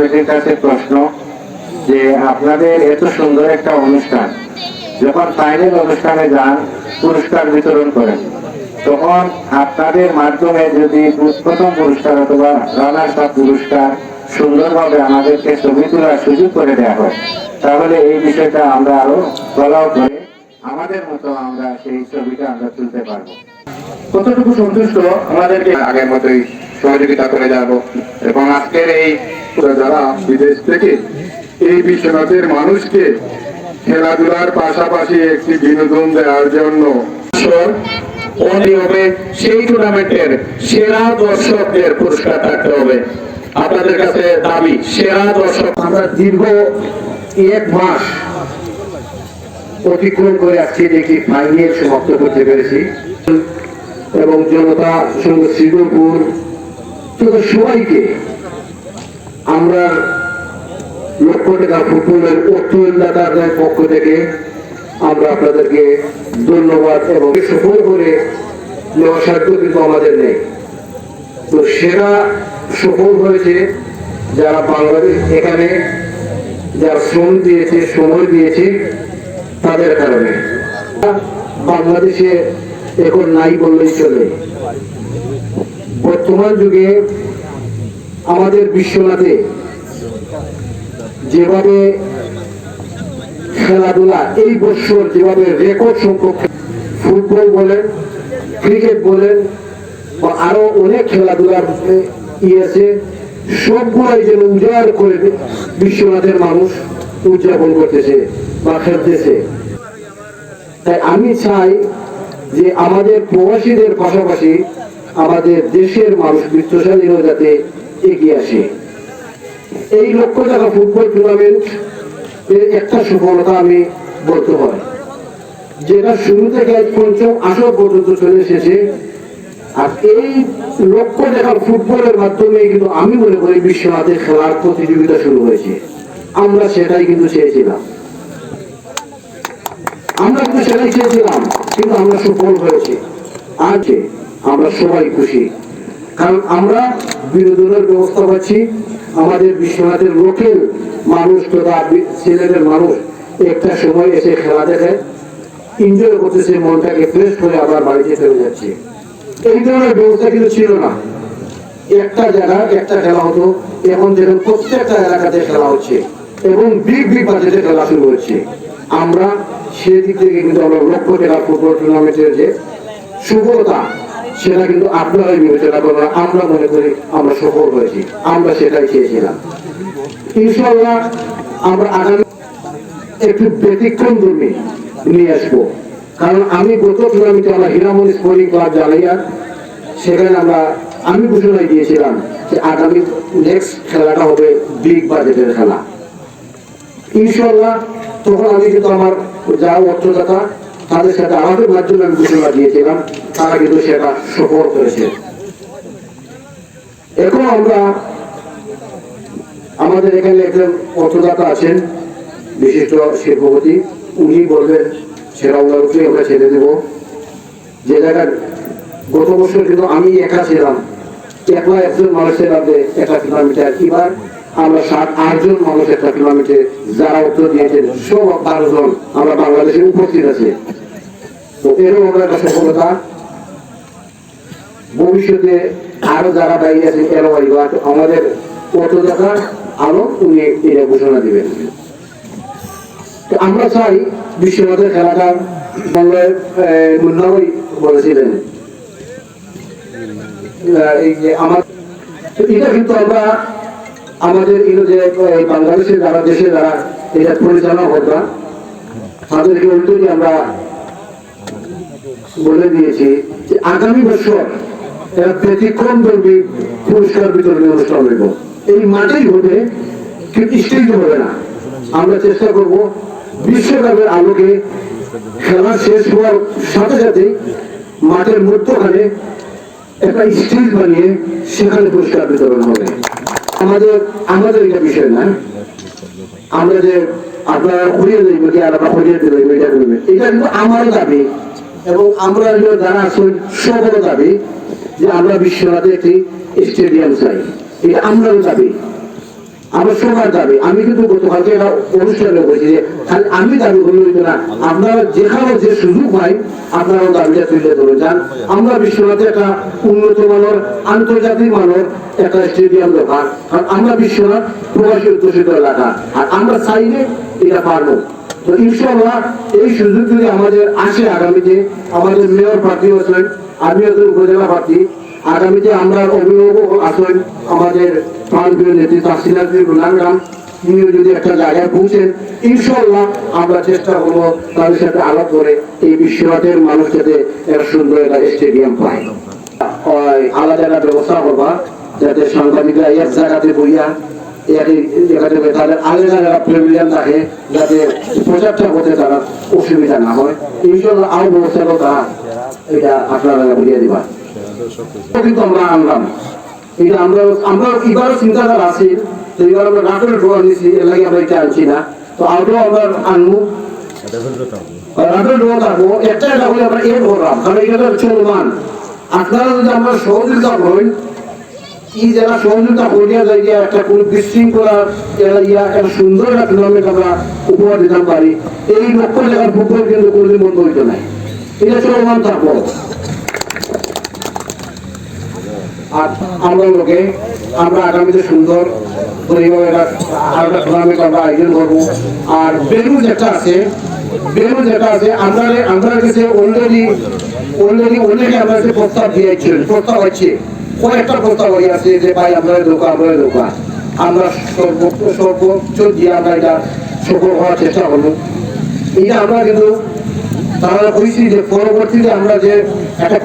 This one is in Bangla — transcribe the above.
কাছে প্রশ্ন যে আপনাদের এত সুন্দর একটা অনুষ্ঠান, যখন ফাইনাল অনুষ্ঠানে যান পুরস্কার বিতরণ করেন, তখন আপনাদের মাধ্যমে যদি প্রথম পুরস্কার অথবা রানার্স আপ পুরস্কার সুন্দরভাবে আমাদেরকে ছবি তোলার সুযোগ করে দেওয়া হয়, তাহলে এই বিষয়টা আমরা আরো ফলো করে আমাদের মতো আমরা সেই ছবিটা আমরা তুলতে পারবো। কতটুকু সন্তুষ্ট আমাদেরকে আগের মতোই সহযোগিতা করে যাব। এবং আজকের এই যারা বিদেশ থেকে এই বিশ্বনাথের মানুষকে খেলাধুলার পাশাপাশি একটি বিনোদন দেওয়ার জন্য হবে, সেই টুর্নামেন্টের সেরা দর্শকদের পুরস্কার থাকতে হবে। আপনাদের কাছে দাবি সেরা দর্শক। আমরা দীর্ঘ 1 মাস অতিক্রম করে আসছি, দেখি ফাইনাল সমাপ্ত করতে পেরেছি এবং জনতা সঙ্গে শ্রীপুর সবাইকে আমরা লক্ষ টাকা ফুটবলের অর্থদাতাদের পক্ষ থেকে আমরা আপনাদেরকে ধন্যবাদ এবং সফল করে নেওয়ার সাধ্য কিন্তু আমাদের নেই। তো সেরা সফল হয়েছে যারা বাংলাদেশ এখানে যারা শ্রম দিয়েছে, সময় দিয়েছে, তাদের কারণে। বাংলাদেশে এখন নাই বললেই চলে। বর্তমান যুগে আমাদের বিশ্বনাথে যেভাবে খেলাধুলা এই বছর যেভাবে রেকর্ড সংখ্যক ফুটবল বলেন, ক্রিকেট বলেন বা আরো অনেক খেলাধুলার আছে, সবগুলাই যেন উজাড় করে বিশ্বনাথের মানুষ উদযাপন করতেছে বা খেলতেছে। তাই আমি চাই যে আমাদের প্রবাসীদের পাশাপাশি আমাদের দেশের মানুষ বিত্তশালীরাও যাতে এগিয়ে আসে। এই লক্ষ টাকা ফুটবল টুর্নামেন্ট একটা সফলতা আমি বলতে হয়, যেটা শুরু থেকে পঞ্চম আসর পর্যন্ত চলে এসেছে। আর এই লক্ষ টাকার ফুটবলের মাধ্যমে কিন্তু আমি মনে করি বিশ্বনাথে খেলার প্রতিযোগিতা শুরু হয়েছে। আমরা সেটাই কিন্তু চেয়েছিলাম, কিন্তু আমরা সফল হয়েছি। আজ আমরা সবাই খুশি, কারণ আমরা বিনোদনের ব্যবস্থা পাচ্ছি। আমাদের বিশ্বনাথের লোকেল মানুষ তথা ছেলেদের মানুষ একটা সময় এসে খেলা দেখে এনজয় করতেছে, মনটাকে ফ্রেশ করে আবার বাড়িতে ফেলে যাচ্ছে। এই ধরনের ব্যবস্থা কিন্তু ছিল না। একটা জায়গায় একটা খেলা হতো, এখন যেরকম প্রত্যেকটা এলাকাতে খেলা হচ্ছে এবং বিগ বাজেটে খেলা শুরু হচ্ছে। আমরা সেদিক থেকে কিন্তু আমরা লক্ষ টাকা ফুটবল টুর্নামেন্টের যে সফলতা, সেটা কিন্তু আপনারাই বিবেচনা করবেন। আমরা মনে করি আমরা সফল হয়েছি, আমরা সেটাই চেয়েছিলাম। ইনশাআল্লাহ আমরা আগামী একটু ব্যতিক্রম ধর্মী নিয়ে আসবো, কারণ আমি গত টুর্নামেন্টে আমরা হীরামণি স্পোর্টিং ক্লাব জানাইয়া সেখানে আমি ঘোষণা দিয়েছিলাম যে আগামী নেক্সট খেলাটা হবে বিগ বাজেটের খেলা। ইনশাআল্লাহ তখন আমি কিন্তু আমার যা অর্থদাতা তাদের সাথে আমাদের মাধ্যমে আমি ঘোষণা দিয়েছিলাম, তারা কিন্তু সেটা সফল করেছে। এখন আমরা আমাদের এখানে একজন অর্থদাতা আছেন, বিশিষ্ট শিল্পপতি, উনি বলবেন সেটা ওনার উপরে আমরা ছেড়ে দেব। যে জায়গায় গত বছর কিন্তু আমি একা ছিলাম, একলা একজন মানুষের মধ্যে একটা কিলোমিটার, এবার আমরা 7-8 জন মানুষ একটা কিলোমিটারে যারা উত্তর দিয়েছেন, সব 12 জন আমরা বাংলাদেশে উপস্থিত আছে। তো এরও আমরা একটা সফলতা। ভবিষ্যতে আরো যারা দায়ী আছেন এরও আমাদের অর্থদাতা আরো উনি এটা ঘোষণা দিবেন। তো আমরা চাই বিশ্বনাথের খেলাটা বাংলায় মুন্নাবাই বলেছিলেন এই যে আমার এটা কিন্তু আমরা আমাদের যে বাংলাদেশের যারা দেশে যারা এটা পরিচালনা করতাম তাদেরকে উল্টোই আমরা বলে দিয়েছি যে আগামী বছর ব্যতিক্রম ধর্মী পুরস্কার বিতরণী অনুষ্ঠান হইব। এই মাঠেই হবে, কিন্তু স্টেজে হবে না। আমরা চেষ্টা করব বিশ্বকাপের আলোকে খেলা শেষ হওয়ার সাথে সাথে মাঠের মধ্যখানে একটা স্টেজ বানিয়ে সেখানে পুরস্কার বিতরণ হবে। আমাদের এটা বিষয় না, আমরা যে আপনারা ঘুরিয়ে দেব কি আর আমরা ঘুরিয়ে দেব এটা করবে, এটা কিন্তু আমার দাবি এবং আমরা যারা আসুন সবারও দাবি যে আমরা বিশ্বনাথে একটি স্টেডিয়াম চাই, এটা আমরাও দাবি। আমার সবার দাবি, আমি কিন্তু গতকালকে একটা অনুষ্ঠানে বলছি যে খালি আমি দাবি করলে হইতো না, আপনারা যেখানে যে সুযোগ পাই আপনারাও দাবিটা তুলে ধরে যান। আমরা বিশ্বনাথে একটা উন্নত মানের আন্তর্জাতিক মানের একটা স্টেডিয়াম দরকার, কারণ আমরা বিশ্বনাথ প্রবাসী অধ্যুষিত এলাকা, আর আমরা চাইলে এটা পারবো। তো ইনশাআল্লাহ এই সুযোগ যদি আমাদের আসে আগামীতে, আমাদের মেয়র প্রার্থী আছেন, আমি একজন উপজেলা প্রার্থী, আগামীতে আমরা অভিভাবক আছেন, আমাদের প্রাণপ্রিয় নেত্রী তাসিনাথ গুলাম, তিনিও যদি একটা জায়গায় পৌঁছেন, ইনশাআল্লাহ আমরা চেষ্টা করবো তাদের সাথে আলাপ করে এই বিশ্বনাথের মানুষ যাতে একটা সুন্দর একটা স্টেডিয়াম পায়। আলাদা একটা ব্যবস্থা করবা যাতে সাংবাদিকরা এক জায়গাতে বইয়া তাদের আলাদা একটা প্যাভিলিয়ন থাকে, যাতে প্রচারটা করতে তারা অসুবিধা না হয়। ইনশাআল্লাহ আরো ব্যবস্থা কথা এটা আপনারা বুঝিয়ে দিবা। কিন্তু আমরা আনলাম এটা, আমরা এবারও চিন্তাধারা আছে, তো এবার আমরা নাটোরে ডোয়া নিয়েছি, এর লাগে আমরা এটা আনছি না, তো আরো আমরা আনবো নাটোরে ডোয়া থাকবো। একটা হলে আমরা এর করলাম, কারণ এটা চলমান। আপনারা যদি আমরা সহযোগিতা করেন, এই যারা সহযোগিতা করিয়া যায় যে একটা কোন বিশৃঙ্খলা একটা সুন্দর একটা টুর্নামেন্ট আমরা উপহার দিতে পারি, এই লক্ষ টাকার ফুটবল কিন্তু কোনদিন বন্ধ হইতো নাই, এটা চলমান থাকবো। আর আমরা লোকে আমরা আগামীতে সুন্দর টুর্নামেন্ট আমরা আয়োজন করবো। আর বেলু যেটা আছে আমরা কাছে অলরেডি অনেকে আমরা প্রস্তাব দিয়েছিলেন, প্রস্তাব আছে, কয়েকটা প্রস্তাব হয়ে আছে যে ভাই আপনারা ধোকা আমরা সর্বোচ্চ দিয়ে আমরা এটা সফল হওয়ার চেষ্টা করবো। এটা আমরা কিন্তু তারা বলছি যে পরবর্তীতে আমরা যে একটা